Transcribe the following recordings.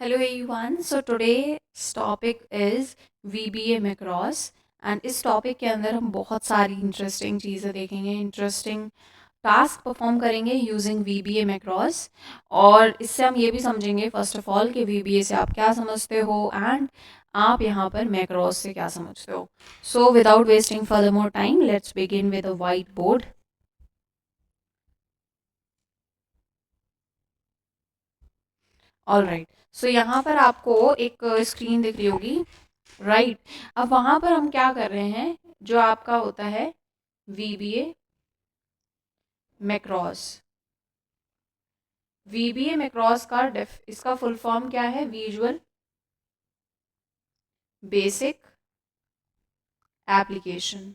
Hello everyone. So today's topic is VBA Macross and इस topic के अंदर हम बहुत सारी इंटरेस्टिंग चीज़ें देखेंगे, इंटरेस्टिंग टास्क परफॉर्म करेंगे यूजिंग VBA Macross। और इससे हम ये भी समझेंगे फर्स्ट ऑफ ऑल कि VBA से आप क्या समझते हो एंड आप यहाँ पर Macross से क्या समझते हो। So without wasting further more time let's begin with a white board. All right, so यहाँ पर आपको एक स्क्रीन दिख रही होगी, राइट। अब वहां पर हम क्या कर रहे हैं, जो आपका होता है VBA मैक्रॉस। VBA मैक्रॉस का इसका फुल फॉर्म क्या है? Visual basic application.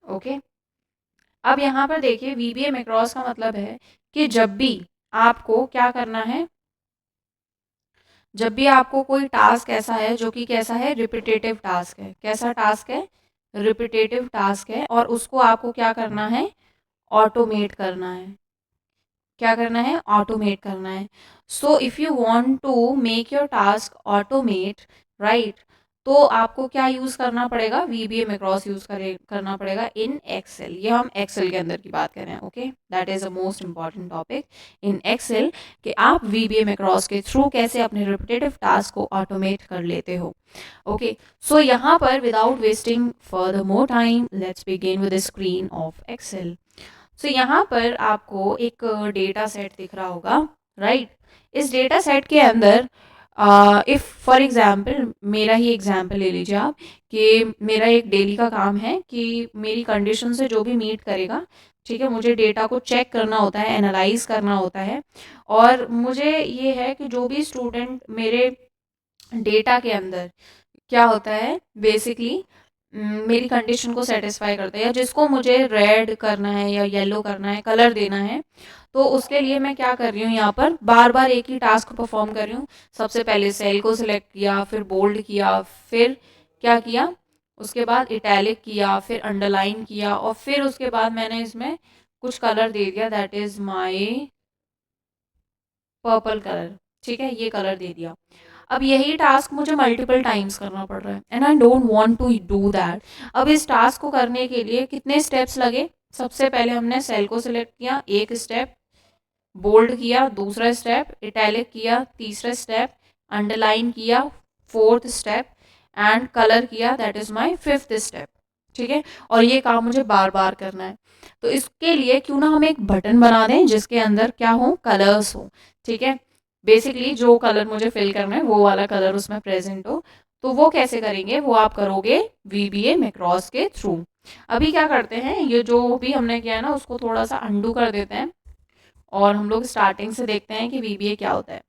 ओके, अब यहाँ पर देखिए VBA मैक्रॉस का मतलब है कि जब भी आपको क्या करना है, जब भी आपको कोई टास्क ऐसा है जो कि कैसा है, रिपीटेटिव टास्क है। कैसा टास्क है? रिपीटेटिव टास्क है, और उसको आपको क्या करना है? ऑटोमेट करना है। क्या करना है? ऑटोमेट करना है। So if you want to make your task automate, right, तो आपको क्या यूज करना पड़ेगा? VBA मैक्रॉस यूज करना पड़ेगा इन एक्सेल। ये हम एक्सेल के अंदर की बात कर रहे हैं। Okay, that is the most important topic in Excel, कि आप VBA मैक्रॉस के थ्रू कैसे अपने रिपीटेटिव टास्क को ऑटोमेट कर लेते हो। ओके, सो यहाँ पर without wasting further more time let's begin with the screen of Excel. So यहाँ पर आपको एक डेटा सेट दिख रहा होगा, राइट। इस डेटा सेट के अंदर इफ़ फॉर एग्जांपल मेरा ही एग्जांपल ले लीजिए आप, कि मेरा एक डेली का काम है कि मेरी कंडीशन से जो भी मीट करेगा, ठीक है, मुझे डेटा को चेक करना होता है, एनालाइज करना होता है। और मुझे ये है कि जो भी स्टूडेंट मेरे डेटा के अंदर क्या होता है, बेसिकली मेरी कंडीशन को सेटिस्फाई करता है, या जिसको मुझे रेड करना है या येलो करना है, कलर देना है, तो उसके लिए मैं क्या कर रही हूँ, यहाँ पर बार बार एक ही टास्क परफॉर्म कर रही हूँ। सबसे पहले सेल को सिलेक्ट किया, फिर बोल्ड किया, फिर क्या किया, उसके बाद इटैलिक किया, फिर अंडरलाइन किया, और फिर उसके बाद मैंने इसमें कुछ कलर दे दिया, that is my purple colour. ठीक है, ये कलर दे दिया। अब यही टास्क मुझे मल्टीपल टाइम्स करना पड़ रहा है, and I don't want to do that. अब इस टास्क को करने के लिए कितने स्टेप्स लगे? सबसे पहले हमने सेल को सिलेक्ट किया, एक स्टेप, बोल्ड किया, दूसरा स्टेप, इटैलिक किया, तीसरा स्टेप, अंडरलाइन किया, फोर्थ स्टेप, एंड कलर किया, that is my fifth step. ठीक है, और ये काम मुझे बार बार करना है। तो इसके लिए क्यों ना हम एक बटन बना दें जिसके अंदर क्या हो, कलर्स हो। ठीक है, बेसिकली जो कलर मुझे फिल करना है वो वाला कलर उसमें प्रेजेंट हो। तो वो कैसे करेंगे? वो आप करोगे VBA मैक्रॉस के थ्रू। अभी क्या करते हैं, ये जो भी हमने किया है ना, उसको थोड़ा सा अंडू कर देते हैं, और हम लोग स्टार्टिंग से देखते हैं कि VBA क्या होता है।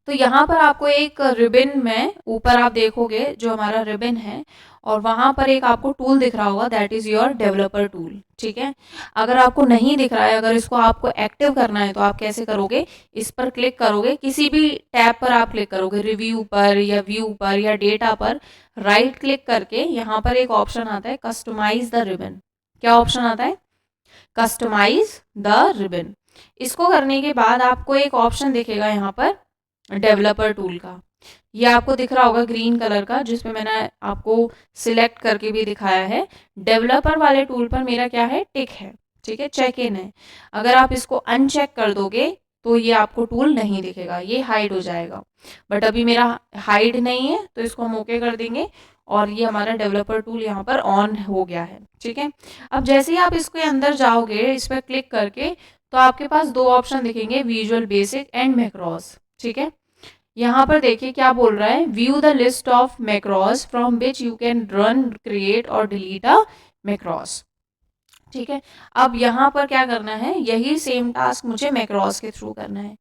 तो यहाँ पर आपको एक रिबन में ऊपर आप देखोगे जो हमारा रिबन है, और वहां पर एक आपको टूल दिख रहा होगा, that is your developer tool. ठीक है, अगर आपको नहीं दिख रहा है, अगर इसको आपको एक्टिव करना है, तो आप कैसे करोगे? इस पर क्लिक करोगे, किसी भी टैब पर आप क्लिक करोगे, रिव्यू पर या व्यू पर या डेटा पर, राइट क्लिक करके यहाँ पर एक ऑप्शन आता है कस्टमाइज द रिबन। क्या ऑप्शन आता है? Customize the ribbon. इसको करने के बाद आपको एक ऑप्शन दिखेगा यहाँ पर डेवलपर टूल का। ये आपको दिख रहा होगा ग्रीन कलर का, जिसमें मैंने आपको सिलेक्ट करके भी दिखाया है। डेवलपर वाले टूल पर मेरा क्या है? टिक है। ठीक है, चेक इन है। अगर आप इसको अनचेक कर दोगे तो ये आपको टूल नहीं दिखेगा, ये हाइड हो जाएगा। बट अभी मेरा हाइड नहीं है, तो इसको हम ओके कर देंगे, और ये हमारा डेवलपर टूल यहाँ पर ऑन हो गया है। ठीक है, अब जैसे ही आप इसके अंदर जाओगे, इस पर क्लिक करके, तो आपके पास दो ऑप्शन दिखेंगे, विजुअल बेसिक एंड मैक्रॉस। ठीक है, यहाँ पर देखिए क्या बोल रहा है, view the list of macros from which you can run, create और डिलीट अ मैक्रॉस। ठीक है, अब यहाँ पर क्या करना है, यही सेम टास्क मुझे मैक्रॉस के थ्रू करना है।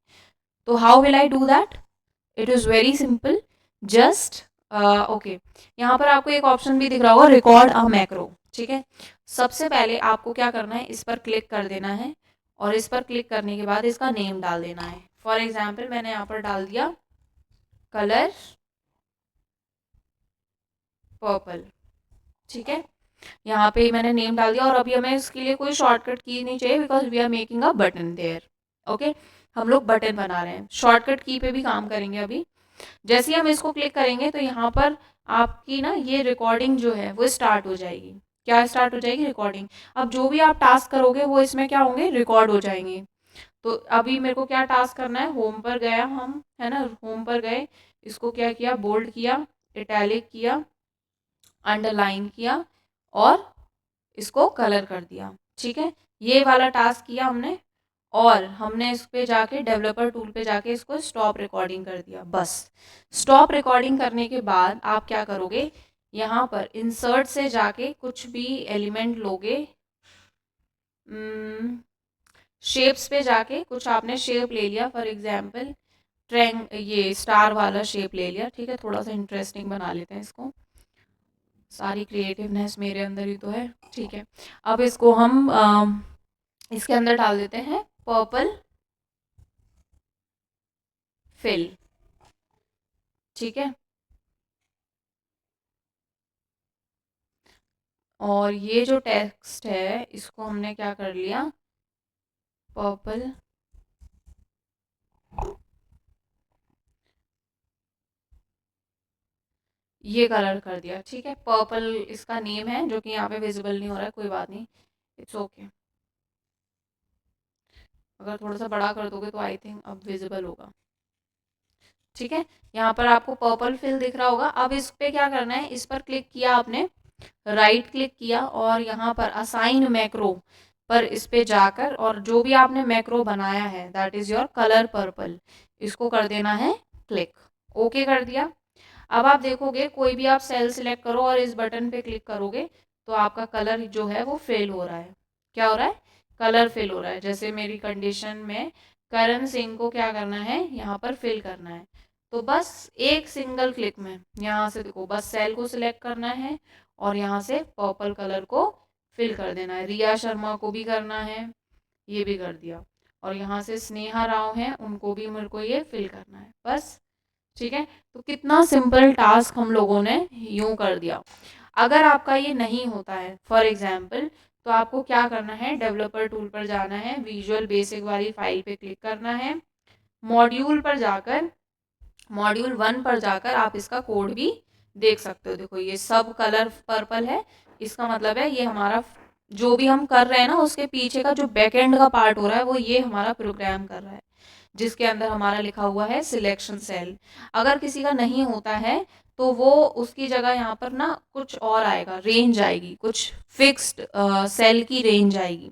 तो how will I do that? It is very simple, just okay. यहाँ पर आपको एक ऑप्शन भी दिख रहा होगा, रिकॉर्ड अ मैक्रो। ठीक है, सबसे पहले आपको क्या करना है, इस पर क्लिक कर देना है, और इस पर क्लिक करने के बाद इसका नेम डाल देना है। फॉर एग्जाम्पल मैंने यहाँ पर डाल दिया कलर पर्पल। ठीक है, यहाँ पे मैंने नेम डाल दिया, और अभी हमें इसके लिए कोई शॉर्टकट की नहीं चाहिए, because we are making a button there. Okay, हम लोग बटन बना रहे हैं, शॉर्टकट की पे भी काम करेंगे अभी। जैसे ही हम इसको क्लिक करेंगे तो यहाँ पर आपकी ना ये रिकॉर्डिंग जो है वो स्टार्ट हो जाएगी। क्या स्टार्ट हो जाएगी? रिकॉर्डिंग। अब जो भी आप टास्क करोगे वो इसमें क्या होंगे? रिकॉर्ड हो जाएंगे। तो अभी मेरे को क्या टास्क करना है? होम पर गया हम, है ना, होम पर गए, इसको क्या किया? बोल्ड किया, इटैलिक किया, अंडरलाइन किया और इसको कलर कर दिया। ठीक है, ये वाला टास्क किया हमने। और हमने इस पे जाके डेवलपर टूल पे जाके इसको स्टॉप रिकॉर्डिंग कर दिया। बस स्टॉप रिकॉर्डिंग करने के बाद आप क्या करोगे? यहाँ पर इंसर्ट से जाके कुछ भी एलिमेंट लोगे, शेप्स पे जाके कुछ आपने शेप ले लिया, फॉर एग्जांपल ट्रैंग ये स्टार वाला शेप ले लिया। ठीक है, थोड़ा सा इंटरेस्टिंग बना लेते हैं इसको, सारी क्रिएटिवनेस मेरे अंदर ही तो है। ठीक है, अब इसको हम इसके अंदर डाल देते हैं पर्पल फिल। ठीक है, और ये जो टेक्स्ट है इसको हमने क्या कर लिया? पर्पल ये कलर कर दिया। ठीक है, पर्पल इसका नेम है जो कि यहाँ पे विजिबल नहीं हो रहा है, कोई बात नहीं, इट्स ओके। अगर थोड़ा सा बड़ा कर दोगे तो आई थिंक अब विजिबल होगा। ठीक है, यहाँ पर आपको पर्पल फिल दिख रहा होगा। अब इस पे क्या करना है? इस पर क्लिक किया आपने, राइट क्लिक किया और यहाँ पर असाइन मैक्रो पर इस पे जाकर और जो भी आपने मैक्रो बनाया है that is your colour purple, इसको कर देना है क्लिक। ओके कर दिया। अब आप देखोगे कोई भी आप सेल सिलेक्ट करो और इस बटन पे क्लिक करोगे तो आपका कलर जो है वो फेल हो रहा है। क्या हो रहा है? कलर फिल हो रहा है। जैसे मेरी कंडीशन में करण सिंह को क्या करना है? यहाँ पर फिल करना है। तो बस एक सिंगल क्लिक में यहाँ से देखो, बस सेल को सिलेक्ट करना है और यहाँ से पर्पल कलर को फिल कर देना है। रिया शर्मा को भी करना है, ये भी कर दिया। और यहाँ से स्नेहा राव है, उनको भी मेरे को ये फिल करना है, बस। ठीक है, तो कितना सिंपल टास्क हम लोगों ने यूं कर दिया। अगर आपका ये नहीं होता है फॉर एग्जाम्पल, तो आपको क्या करना है? डेवलपर टूल पर जाना है, विजुअल बेसिक वाली फाइल पे क्लिक करना है, मॉड्यूल पर जाकर मॉड्यूल 1 पर जाकर आप इसका कोड भी देख सकते हो। देखो ये सब कलर पर्पल है, इसका मतलब है ये हमारा जो भी हम कर रहे हैं ना उसके पीछे का जो बैकएंड का पार्ट हो रहा है वो ये हमारा प्रोग्राम कर रहा है, जिसके अंदर हमारा लिखा हुआ है सिलेक्शन सेल। अगर किसी का नहीं होता है तो वो उसकी जगह यहाँ पर ना कुछ और आएगा, रेंज आएगी, कुछ फिक्स्ड सेल की रेंज आएगी।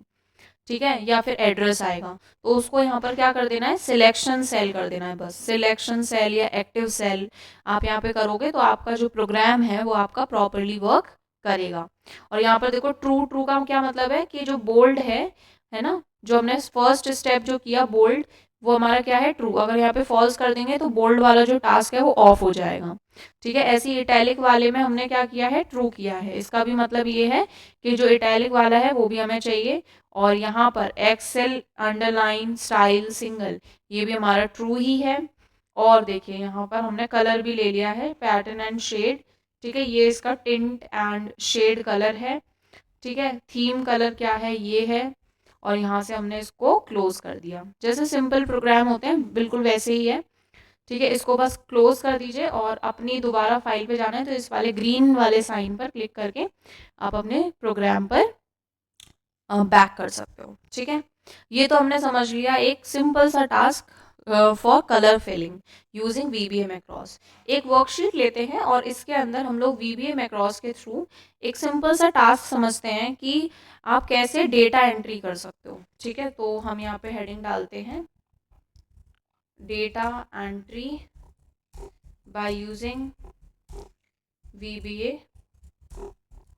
ठीक है, या फिर एड्रेस आएगा, तो उसको यहाँ पर क्या कर देना है? सिलेक्शन सेल कर देना है, बस सिलेक्शन सेल या एक्टिव सेल आप यहाँ पे करोगे तो आपका जो प्रोग्राम है वो आपका प्रॉपरली वर्क करेगा। और यहाँ पर देखो ट्रू, ट्रू का क्या मतलब है? कि जो बोल्ड है ना, जो हमने फर्स्ट स्टेप जो किया बोल्ड, वो हमारा क्या है? ट्रू। अगर यहाँ पे फॉल्स कर देंगे तो बोल्ड वाला जो टास्क है वो ऑफ हो जाएगा। ठीक है, ऐसी इटैलिक वाले में हमने क्या किया है? ट्रू किया है। इसका भी मतलब ये है कि जो इटैलिक वाला है वो भी हमें चाहिए। और यहाँ पर एक्सेल अंडरलाइन स्टाइल सिंगल, ये भी हमारा ट्रू ही है। और देखिए यहाँ पर हमने कलर भी ले लिया है, पैटर्न एंड शेड। ठीक है, ये इसका टिंट एंड शेड कलर है। ठीक है, थीम कलर क्या है? ये है। और यहाँ से हमने इसको क्लोज कर दिया। जैसे सिंपल प्रोग्राम होते हैं बिल्कुल वैसे ही है। ठीक है, इसको बस क्लोज कर दीजिए और अपनी दोबारा फाइल पे जाना है तो इस वाले ग्रीन वाले साइन पर क्लिक करके आप अपने प्रोग्राम पर बैक कर सकते हो। ठीक है, ये तो हमने समझ लिया एक सिंपल सा task for colour filling using VBA macros. एक वर्कशीट लेते हैं और इसके अंदर हम लोग VBA मैक्रोस के थ्रू एक सिंपल सा टास्क समझते हैं कि आप कैसे डेटा एंट्री कर सकते हो। ठीक है, तो हम यहाँ पे हेडिंग डालते हैं data entry by using VBA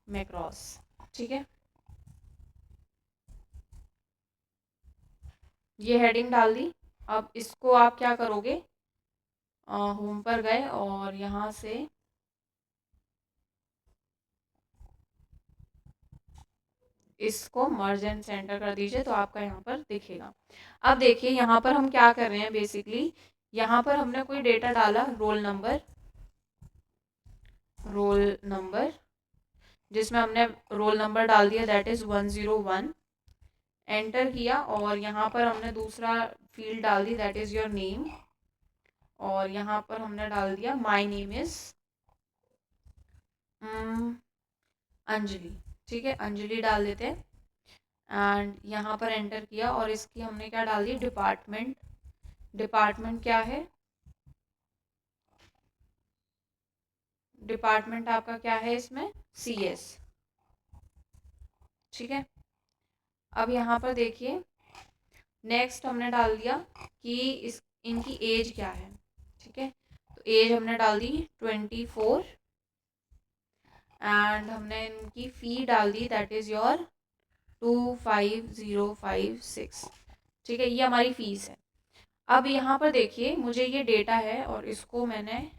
macros. ठीक है, ये हेडिंग डाल दी। अब इसको आप क्या करोगे? होम पर गए और यहाँ से इसको मर्ज एंड सेंटर कर दीजिए तो आपका यहाँ पर दिखेगा। अब देखिए यहाँ पर हम क्या कर रहे हैं बेसिकली, यहाँ पर हमने कोई डेटा डाला, रोल नंबर जिसमें हमने रोल नंबर डाल दिया दैट इज 101, एंटर किया और यहाँ पर हमने दूसरा फील्ड डाल दी दैट इज़ योर नेम, और यहाँ पर हमने डाल दिया माय नेम इज़ अंजलि। ठीक है, अंजलि डाल देते हैं एंड यहाँ पर एंटर किया, और इसकी हमने क्या डाल दी, डिपार्टमेंट। डिपार्टमेंट क्या है, डिपार्टमेंट आपका क्या है इसमें, CS। ठीक है, अब यहाँ पर देखिए नेक्स्ट हमने डाल दिया कि इस इनकी एज क्या है। ठीक है, तो एज हमने डाल दी 24 एंड हमने इनकी फ़ी डाल दी दैट इज़ योर 25056। ठीक है, ये हमारी फ़ीस है। अब यहाँ पर देखिए मुझे ये डेटा है और इसको मैंने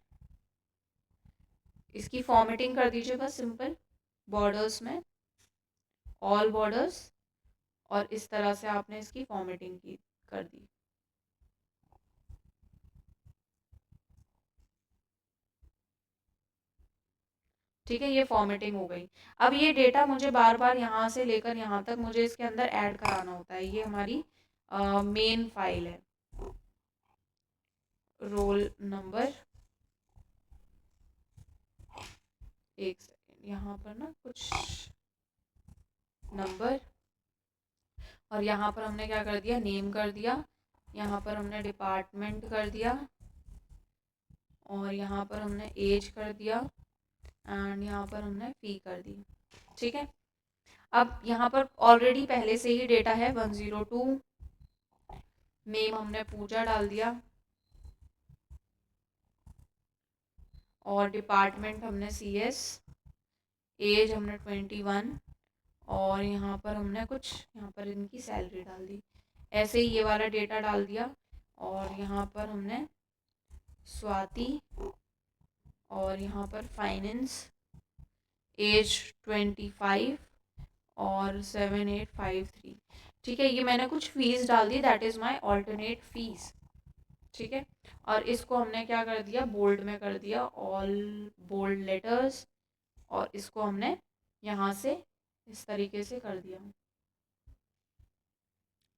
इसकी फॉर्मेटिंग कर दीजिए बस सिंपल, बॉर्डर्स में ऑल बॉर्डर्स, और इस तरह से आपने इसकी फॉर्मेटिंग की कर दी। ठीक है, ये फॉर्मेटिंग हो गई। अब ये डेटा मुझे बार बार यहाँ से लेकर यहाँ तक मुझे इसके अंदर ऐड कराना होता है। ये हमारी मेन फाइल है, रोल नंबर। एक सेकेंड, यहाँ पर ना कुछ नंबर, और यहाँ पर हमने क्या कर दिया, नेम कर दिया, यहाँ पर हमने डिपार्टमेंट कर दिया, और यहाँ पर हमने एज कर दिया, एंड यहाँ पर हमने फ़ी कर दी। ठीक है, अब यहाँ पर ऑलरेडी पहले से ही डेटा है 102, नेम हमने पूजा डाल दिया, और डिपार्टमेंट हमने CS, एज हमने 21, और यहाँ पर हमने कुछ यहाँ पर इनकी सैलरी डाल दी। ऐसे ही ये वाला डेटा डाल दिया, और यहाँ पर हमने स्वाति, और यहाँ पर फाइनेंस, एज 25 और 7853। ठीक है, ये मैंने कुछ फीस डाल दी that is my alternate fees. ठीक है, और इसको हमने क्या कर दिया, बोल्ड में कर दिया, ऑल बोल्ड लेटर्स, और इसको हमने यहाँ से इस तरीके से कर दिया।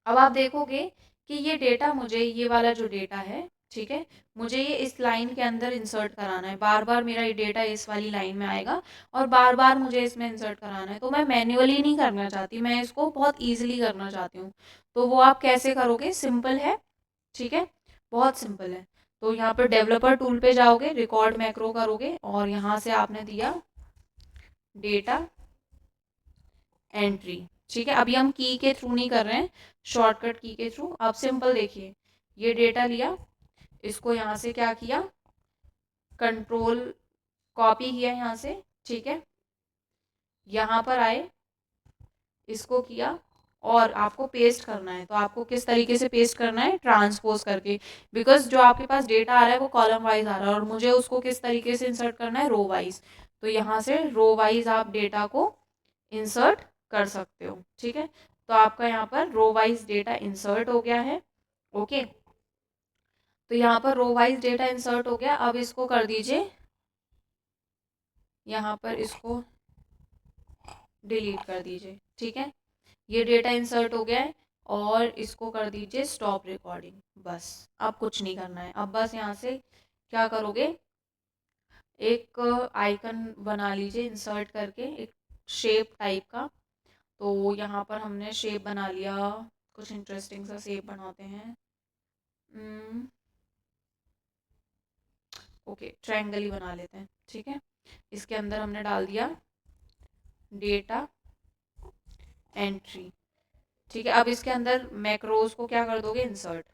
अब आप देखोगे कि ये डेटा मुझे, ये वाला जो डेटा है, ठीक है, मुझे ये इस लाइन के अंदर इंसर्ट कराना है। बार बार मेरा ये डेटा इस वाली लाइन में आएगा और बार बार मुझे इसमें इंसर्ट कराना है। तो मैं मैन्युअली नहीं करना चाहती, मैं इसको बहुत ईजिली करना चाहती हूँ। तो वो आप कैसे करोगे, सिंपल है। ठीक है, बहुत सिंपल है। तो यहाँ पर डेवलपर टूल पे जाओगे, रिकॉर्ड मैक्रो करोगे, और यहाँ से आपने दिया डेटा एंट्री। ठीक है, अभी हम की के थ्रू नहीं कर रहे हैं, शॉर्टकट की के थ्रू। आप सिंपल देखिए, ये डेटा लिया, इसको यहाँ से क्या किया, कंट्रोल कॉपी किया यहाँ से। ठीक है, यहाँ पर आए, इसको किया, और आपको पेस्ट करना है। तो आपको किस तरीके से पेस्ट करना है, ट्रांसपोज करके, बिकॉज जो आपके पास डेटा आ रहा है वो कॉलम वाइज आ रहा है, और मुझे उसको किस तरीके से इंसर्ट करना है, रो वाइज। तो यहाँ से रो वाइज आप डेटा को इंसर्ट कर सकते हो। ठीक है, तो आपका यहाँ पर रो वाइज डेटा इंसर्ट हो गया है। ओके, तो यहाँ पर रो वाइज डेटा इंसर्ट हो गया। अब इसको कर दीजिए, यहाँ पर इसको डिलीट कर दीजिए। ठीक है, ये डेटा इंसर्ट हो गया है, और इसको कर दीजिए स्टॉप रिकॉर्डिंग। बस, अब कुछ नहीं करना है। अब बस यहाँ से क्या करोगे, एक आइकन बना लीजिए इंसर्ट करके, एक शेप टाइप का। तो यहाँ पर हमने शेप बना लिया, कुछ इंटरेस्टिंग सा शेप बनाते हैं। ओके, ट्रायंगल ही बना लेते हैं। ठीक है, इसके अंदर हमने डाल दिया डेटा एंट्री। ठीक है, अब इसके अंदर मैक्रोज को क्या कर दोगे, इंसर्ट,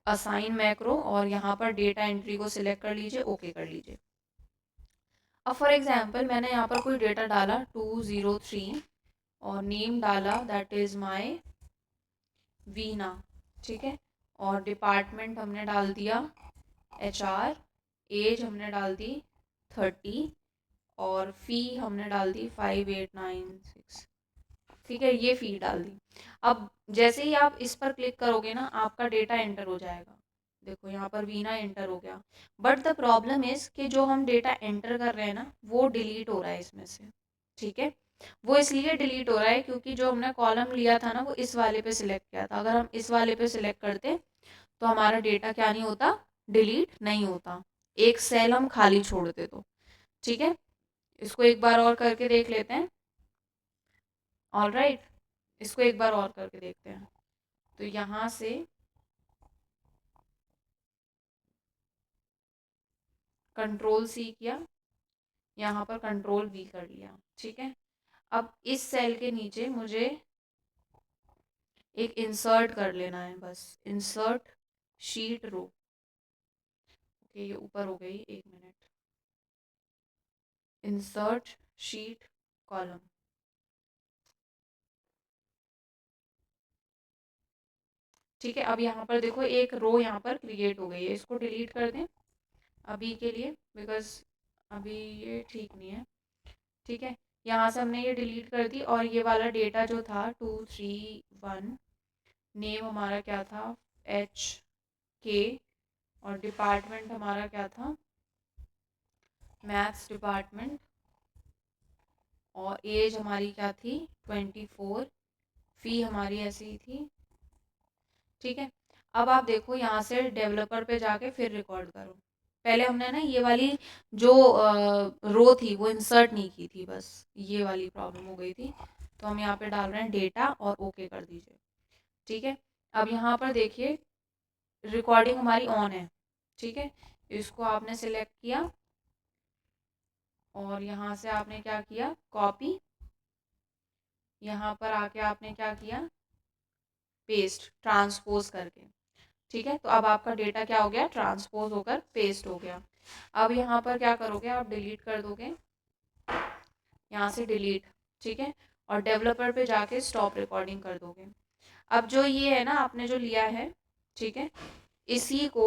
असाइन मैक्रो, और यहाँ पर डेटा एंट्री को सिलेक्ट कर लीजिए, ओके कर लीजिए। अब फॉर एग्जांपल मैंने यहाँ पर कोई डेटा डाला 203, और नेम डाला दैट इज माय वीना। ठीक है, और डिपार्टमेंट हमने डाल दिया HR, एज हमने डाल दी 30, और फ़ी हमने डाल दी 5896। ठीक है, ये फ़ी डाल दी। अब जैसे ही आप इस पर क्लिक करोगे ना, आपका डेटा एंटर हो जाएगा। देखो यहाँ पर वीना एंटर हो गया, बट द प्रॉब्लम इज़ कि जो हम डेटा एंटर कर रहे हैं ना, वो डिलीट हो रहा है इसमें से। ठीक है, वो इसलिए डिलीट हो रहा है क्योंकि जो हमने कॉलम लिया था ना वो इस वाले पे सिलेक्ट किया था। अगर हम इस वाले पे सिलेक्ट करते तो हमारा डेटा क्या नहीं होता, डिलीट नहीं होता, एक सेल हम खाली छोड़ते तो। ठीक है, इसको एक बार और करके देख लेते हैं। ऑल राइट, इसको एक बार और करके देखते हैं। तो यहाँ से कंट्रोल सी किया, यहाँ पर कंट्रोल वी कर लिया। ठीक है, अब इस सेल के नीचे मुझे एक इंसर्ट कर लेना है, बस इंसर्ट शीट रो। ओके, ये ऊपर हो गई, एक मिनट। Insert sheet column. ठीक है, अब यहाँ पर देखो एक रो यहाँ पर क्रिएट हो गई है, इसको डिलीट कर दें अभी के लिए, बिकॉज अभी ये ठीक नहीं है। ठीक है, यहाँ से हमने ये डिलीट कर दी, और ये वाला डेटा जो था 231, नेम हमारा क्या था, HK, और डिपार्टमेंट हमारा क्या था, मैथ्स डिपार्टमेंट, और एज हमारी क्या थी 24, फी हमारी ऐसी ही थी। ठीक है, अब आप देखो यहाँ से डेवलपर पे जाके फिर रिकॉर्ड करो। पहले हमने ना ये वाली जो रो थी वो इंसर्ट नहीं की थी, बस ये वाली प्रॉब्लम हो गई थी। तो हम यहाँ पे डाल रहे हैं डेटा और ओके कर दीजिए। ठीक है, अब यहाँ पर देखिए रिकॉर्डिंग हमारी ऑन है। ठीक है, इसको आपने सिलेक्ट किया और यहाँ से आपने क्या किया, कॉपी, यहाँ पर आके आपने क्या किया, पेस्ट, ट्रांसपोज करके। ठीक है, तो अब आपका डेटा क्या हो गया, ट्रांसपोज होकर पेस्ट हो गया। अब यहाँ पर क्या करोगे, आप डिलीट कर दोगे, यहाँ से डिलीट। ठीक है, और डेवलपर पे जाके स्टॉप रिकॉर्डिंग कर दोगे। अब जो ये है ना आपने जो लिया है, ठीक है, इसी को,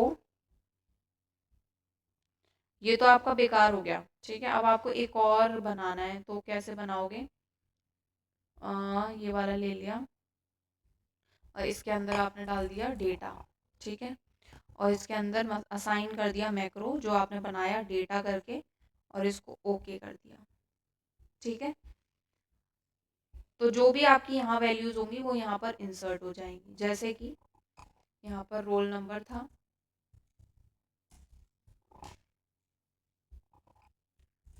ये तो आपका बेकार हो गया। ठीक है, अब आपको एक और बनाना है, तो कैसे बनाओगे, ये वाला ले लिया और इसके अंदर आपने डाल दिया डेटा। ठीक है, और इसके अंदर असाइन कर दिया मैक्रो जो आपने बनाया डेटा करके, और इसको ओके कर दिया। ठीक है, तो जो भी आपकी यहाँ वैल्यूज होंगी वो यहाँ पर इंसर्ट हो जाएंगी, जैसे कि यहाँ पर रोल नंबर था,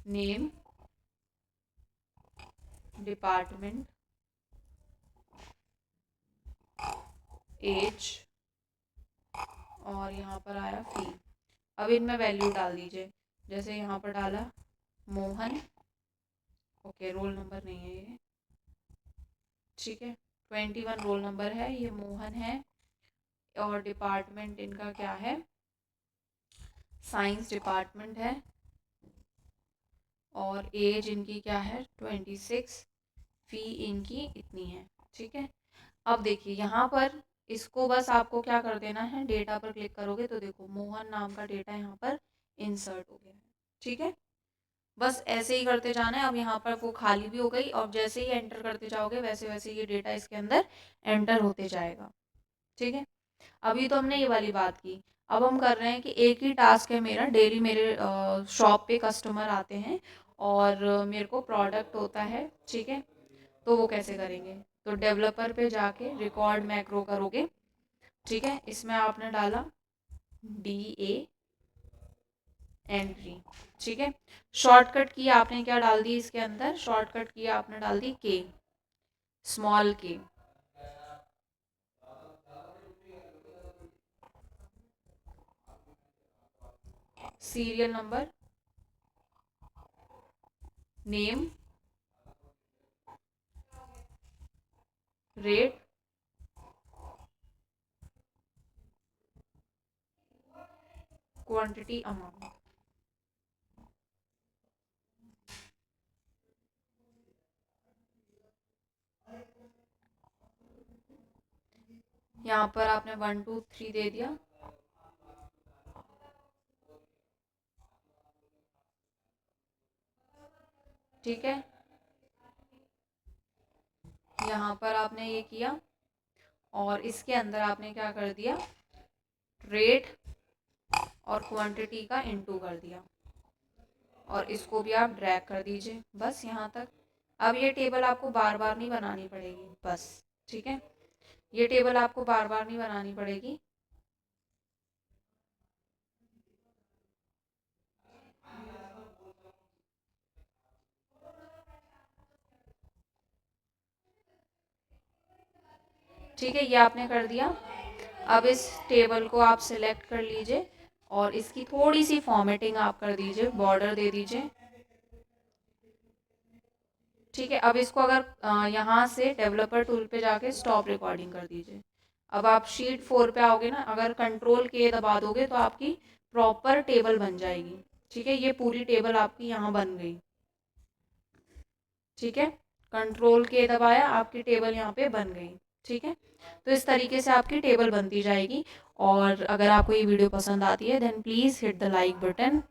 नेम, डिपार्टमेंट, एज, और यहाँ पर आया फी। अब इनमें वैल्यू डाल दीजिए, जैसे यहाँ पर डाला मोहन, ओके रोल नंबर नहीं है ये, ठीक है, 21 रोल नंबर है, ये मोहन है, और डिपार्टमेंट इनका क्या है, साइंस डिपार्टमेंट है, और एज इनकी क्या है 26, फी इनकी इतनी है। ठीक है, अब देखिए यहाँ पर इसको बस आपको क्या कर देना है, डेटा पर क्लिक करोगे तो देखो मोहन नाम का डेटा यहाँ पर इंसर्ट हो गया है। ठीक है, बस ऐसे ही करते जाना है। अब यहाँ पर वो खाली भी हो गई, और जैसे ही एंटर करते जाओगे वैसे वैसे ये डेटा इसके अंदर एंटर होते जाएगा। ठीक है, अभी तो हमने ये वाली बात की। अब हम कर रहे हैं कि एक ही टास्क है मेरा, डेली मेरे शॉप पे कस्टमर आते हैं और मेरे को प्रोडक्ट होता है। ठीक है, तो वो कैसे करेंगे, तो डेवलपर पे जाके रिकॉर्ड मैक्रो करोगे। ठीक है, इसमें आपने डाला DA एंट्री। ठीक है, शॉर्टकट की आपने क्या डाल दी, इसके अंदर शॉर्टकट की आपने डाल दी K, small K। Serial number, name, rate, quantity, amount. यहाँ पर आपने 1 2 3 दे दिया। ठीक है, यहाँ पर आपने ये किया, और इसके अंदर आपने क्या कर दिया, रेट और क्वांटिटी का इनटू कर दिया, और इसको भी आप ड्रैग कर दीजिए बस यहाँ तक। अब ये टेबल आपको बार बार नहीं बनानी पड़ेगी बस, ठीक है, ये टेबल आपको बार बार नहीं बनानी पड़ेगी। ठीक है, ये आपने कर दिया। अब इस टेबल को आप सिलेक्ट कर लीजिए और इसकी थोड़ी सी फॉर्मेटिंग आप कर दीजिए, बॉर्डर दे दीजिए। ठीक है, अब इसको अगर यहाँ से डेवलपर टूल पे जाके स्टॉप रिकॉर्डिंग कर दीजिए। अब आप शीट 4 पे आओगे ना, अगर कंट्रोल के दबा दोगे तो आपकी प्रॉपर टेबल बन जाएगी। ठीक है, ये पूरी टेबल आपकी यहाँ बन गई। ठीक है, कंट्रोल के दबाया, आपकी टेबल यहाँ पे बन गई। ठीक है, तो इस तरीके से आपकी टेबल बनती जाएगी। और अगर आपको ये वीडियो पसंद आती है then please hit the like button.